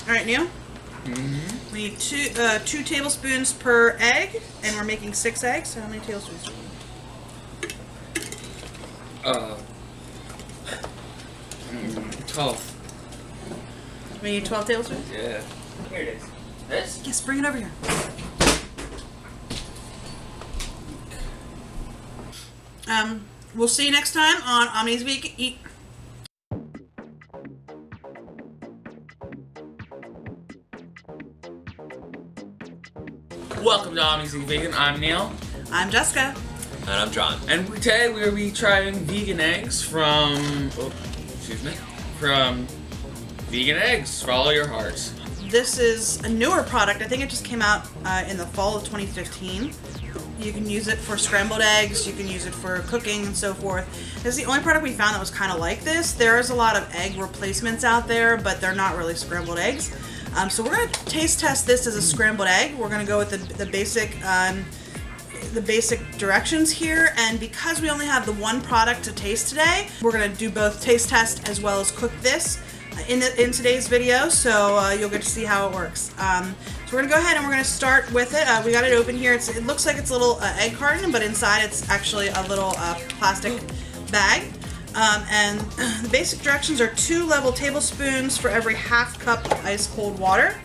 All right, Neil. We need two tablespoons per egg, and we're making 6 eggs. So how many tablespoons do we need? 12. We need 12 tablespoons? Yeah. Here it is. This? Yes, bring it over here. We'll see you next time on Omnis Vegan Eat. Welcome to Omnis Vegan. I'm Neil. I'm Jessica. And I'm John. And today we'll be trying vegan eggs from, from VeganEgg. Follow Your Heart. This is a newer product. I think it just came out in the fall of 2015. You can use it for scrambled eggs, you can use it for cooking and so forth. This is the only product we found that was kind of like this. There is a lot of egg replacements out there, but they're not really scrambled eggs. So we're going to taste test this as a scrambled egg. We're going to go with the basic directions here, and because we only have the one product to taste today, we're going to do both taste test as well as cook this in today's video, so you'll get to see how it works. So we're gonna go ahead and we're gonna start with it. We got it open here. It looks like it's a little egg carton, but inside it's actually a little plastic bag. And the basic directions are 2 level tablespoons for every ½ cup of ice cold water.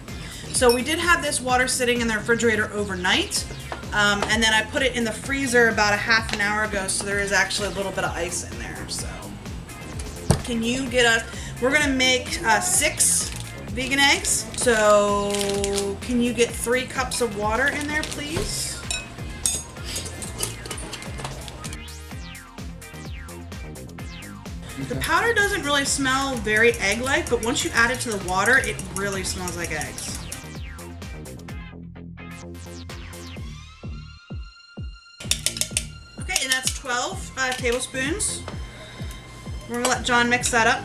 So we did have this water sitting in the refrigerator overnight, and then I put it in the freezer about a ½ an hour ago, so there is actually a little bit of ice in there. So can you get us? We're gonna make 6 vegan eggs. So can you get 3 cups of water in there, please? The powder doesn't really smell very egg-like, but once you add it to the water, it really smells like eggs. Okay, and that's 12 tablespoons. We're gonna let John mix that up.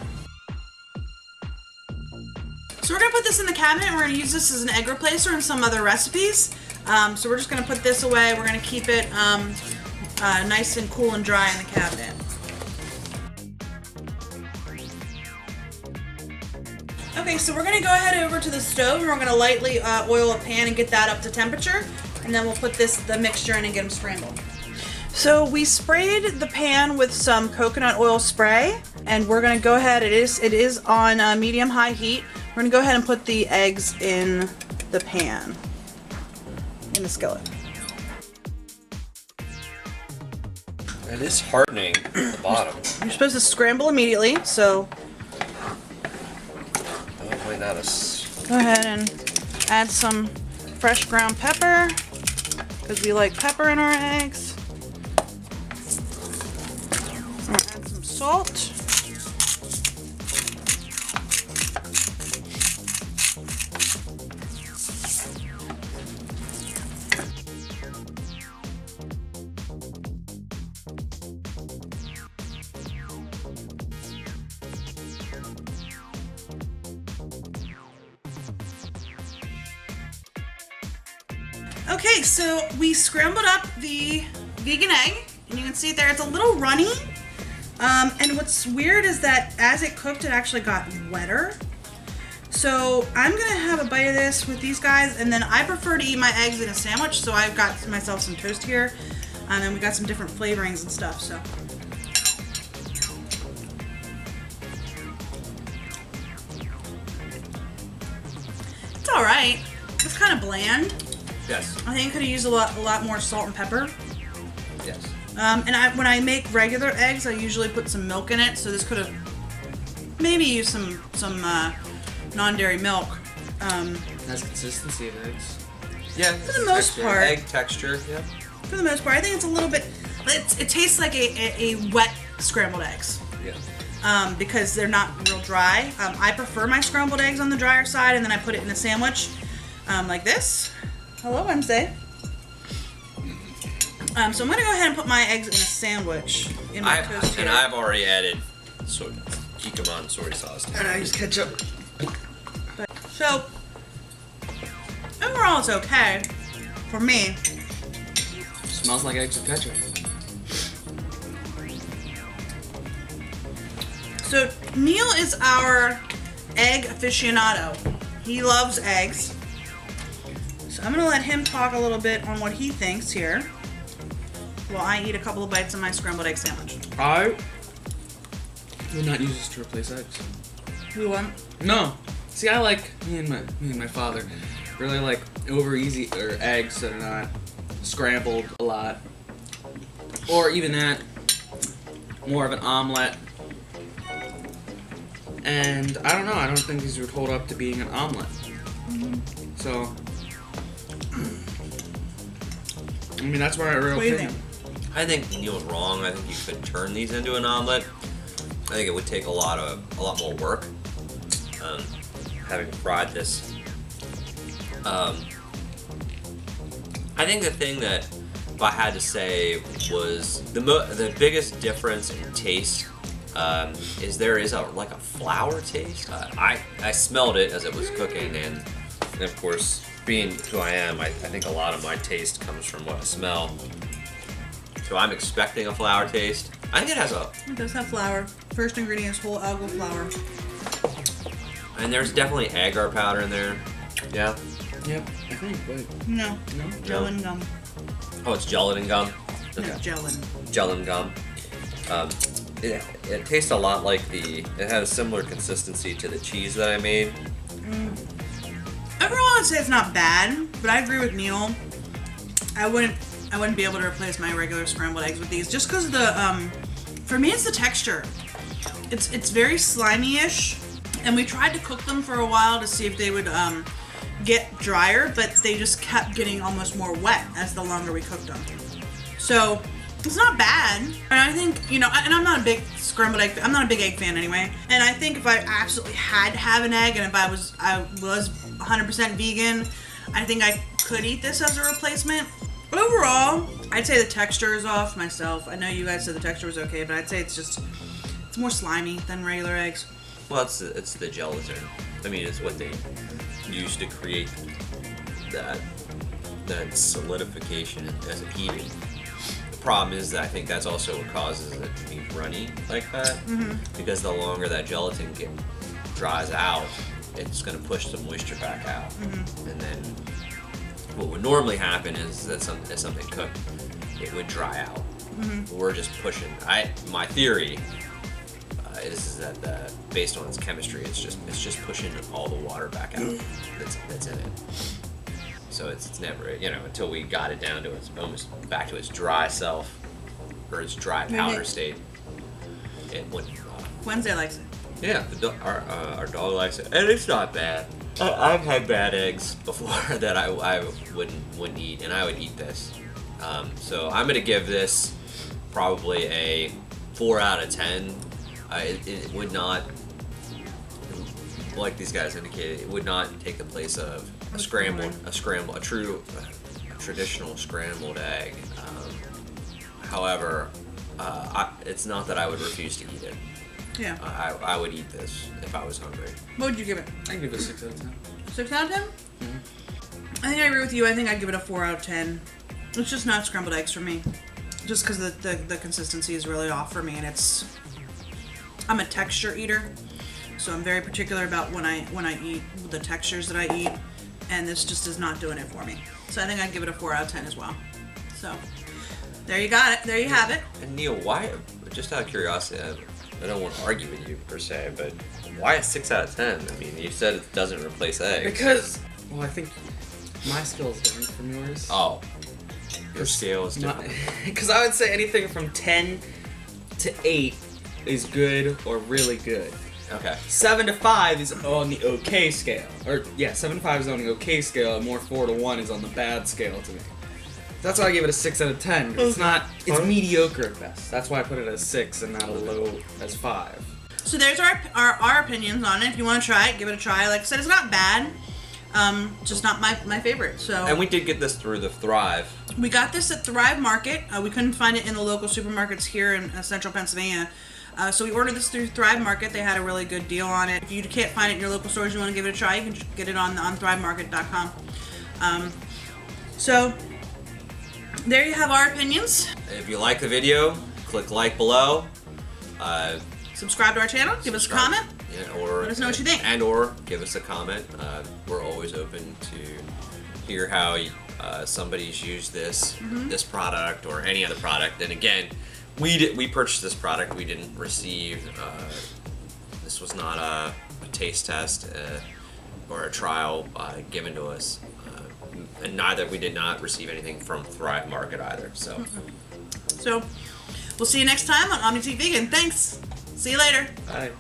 So we're gonna put this in the cabinet, and we're gonna use this as an egg replacer in some other recipes. So we're just gonna put this away. We're gonna keep it nice and cool and dry in the cabinet. Okay, so we're gonna go ahead over to the stove, and we're gonna lightly oil a pan and get that up to temperature, and then we'll put the mixture in and get them scrambled. So we sprayed the pan with some coconut oil spray, and we're gonna go ahead. It is on medium-high heat. We're gonna go ahead and put the eggs in the pan, in the skillet. It is hardening at the bottom. You're supposed to scramble immediately, so Hopefully not a... go ahead and add some fresh ground pepper, because we like pepper in our eggs. I'm gonna add some salt. Okay, so we scrambled up the vegan egg, and you can see there it's a little runny. And what's weird is that as it cooked, it actually got wetter. So I'm gonna have a bite of this with these guys, and then I prefer to eat my eggs in a sandwich, so I've got myself some toast here, and then we got some different flavorings and stuff, so. It's all right. It's kind of bland. Yes. I think I could have used a lot more salt and pepper. Yes. And when I make regular eggs, I usually put some milk in it, so this could have maybe used some non-dairy milk. Has consistency of eggs. Yeah. For the most part. Egg texture, yeah. For the most part, I think it's a little bit. It tastes like a wet scrambled eggs. Yeah. Because they're not real dry. I prefer my scrambled eggs on the drier side, and then I put it in a sandwich like this. Hello, Wednesday. So I'm gonna go ahead and put my eggs in a sandwich in my toast here. And I've already added Kikkoman soy sauce. And I use ketchup. So overall, it's okay for me. Smells like eggs with ketchup. So Neil is our egg aficionado. He loves eggs. So I'm gonna let him talk a little bit on what he thinks here while I eat a couple of bites of my scrambled egg sandwich. I would not use this to replace eggs. You want? No. See, I like me and my father really like over easy or eggs that are not scrambled a lot, or even that, more of an omelet. And I don't know. I don't think these would hold up to being an omelet. So, I mean, that's my real What do you opinion. think? I think Neil's wrong. I think you could turn these into an omelet. I think it would take a lot more work. Having fried this. I think the thing that, if I had to say, was the biggest difference in taste is there is like a flour taste. I smelled it as it was cooking, and of course, being who I am, I think a lot of my taste comes from what I smell. So I'm expecting a flour taste. I think it has a... It does have flour. First ingredient is whole algal flour. And there's definitely agar powder in there. Yeah. Yep. I think. Wait. No. No. Gelatin gum. Oh, it's gelatin gum. No, gelatin. Gelatin gum. It tastes a lot like it has a similar consistency to the cheese that I made. Overall, I'd say it's not bad, but I agree with Neil. I wouldn't be able to replace my regular scrambled eggs with these just because of the, for me, it's the texture. It's very slimy-ish, and we tried to cook them for a while to see if they would get drier, but they just kept getting almost more wet as the longer we cooked them. So it's not bad, and I think, you know, and I'm not a big scrambled egg, I'm not a big egg fan anyway, and I think if I absolutely had to have an egg, and if I was 100% vegan, I think I could eat this as a replacement. Overall, I'd say the texture is off myself. I know you guys said the texture was okay, but I'd say it's more slimy than regular eggs. Well, it's the gelatin. I mean, it's what they use to create that solidification as a heating. The problem is that I think that's also what causes it to be runny like that. Because the longer that gelatin dries out, it's going to push the moisture back out. And then what would normally happen is that as something cooked, it would dry out. We're just pushing. My theory is that based on its chemistry, it's just pushing all the water back out that's in it. So it's never, you know, until we got it down to its almost back to its dry self or its dry powder state. It wouldn't. Wednesday likes it. Yeah, our dog likes it, and it's not bad. I've had bad eggs before that I wouldn't eat, and I would eat this. So I'm gonna give this probably a 4 out of 10. It would not, like these guys indicated, it would not take the place of a traditional scrambled egg. However, it's not that I would refuse to eat it. Yeah. I would eat this if I was hungry. What would you give it? I give it a 6 out of 10. 6 out of 10? I think I agree with you. I think I'd give it a 4 out of 10. It's just not scrambled eggs for me. Just because the consistency is really off for me, and I'm a texture eater, so I'm very particular about when I eat the textures that I eat, and this just is not doing it for me. So I think I'd give it a 4 out of 10 as well. So there you got it. There you have it. And Neil, why? Just out of curiosity, I don't want to argue with you per se, but why a 6 out of 10? I mean, you said it doesn't replace eggs. Because, well, I think my scale is different from yours. Oh, your scale is different. Because I would say anything from 10 to 8 is good or really good. Okay. 7 to 5 is on the okay scale. Or, yeah, 7 to 5 is on the okay scale, and more 4 to 1 is on the bad scale to me. That's why I gave it a 6 out of 10. It's not, it's mediocre at best. That's why I put it as 6 and not a low as 5. So there's our opinions on it. If you want to try it, give it a try. Like I said, it's not bad. Just not my favorite. So. And we did get this through the Thrive. We got this at Thrive Market. We couldn't find it in the local supermarkets here in central Pennsylvania. So we ordered this through Thrive Market. They had a really good deal on it. If you can't find it in your local stores, you want to give it a try, you can just get it on thrivemarket.com. So there you have our opinions. If you like the video, click like below. Subscribe to our channel. Give us a comment. Yeah, or let us know what you think. And or give us a comment. We're always open to hear how somebody's used this product or any other product. And again, we purchased this product. We didn't receive. This was not a taste test or a trial given to us, and we did not receive anything from Thrive Market either. So we'll see you next time on Omnis Eat Vegan. Thanks. See you later. Bye.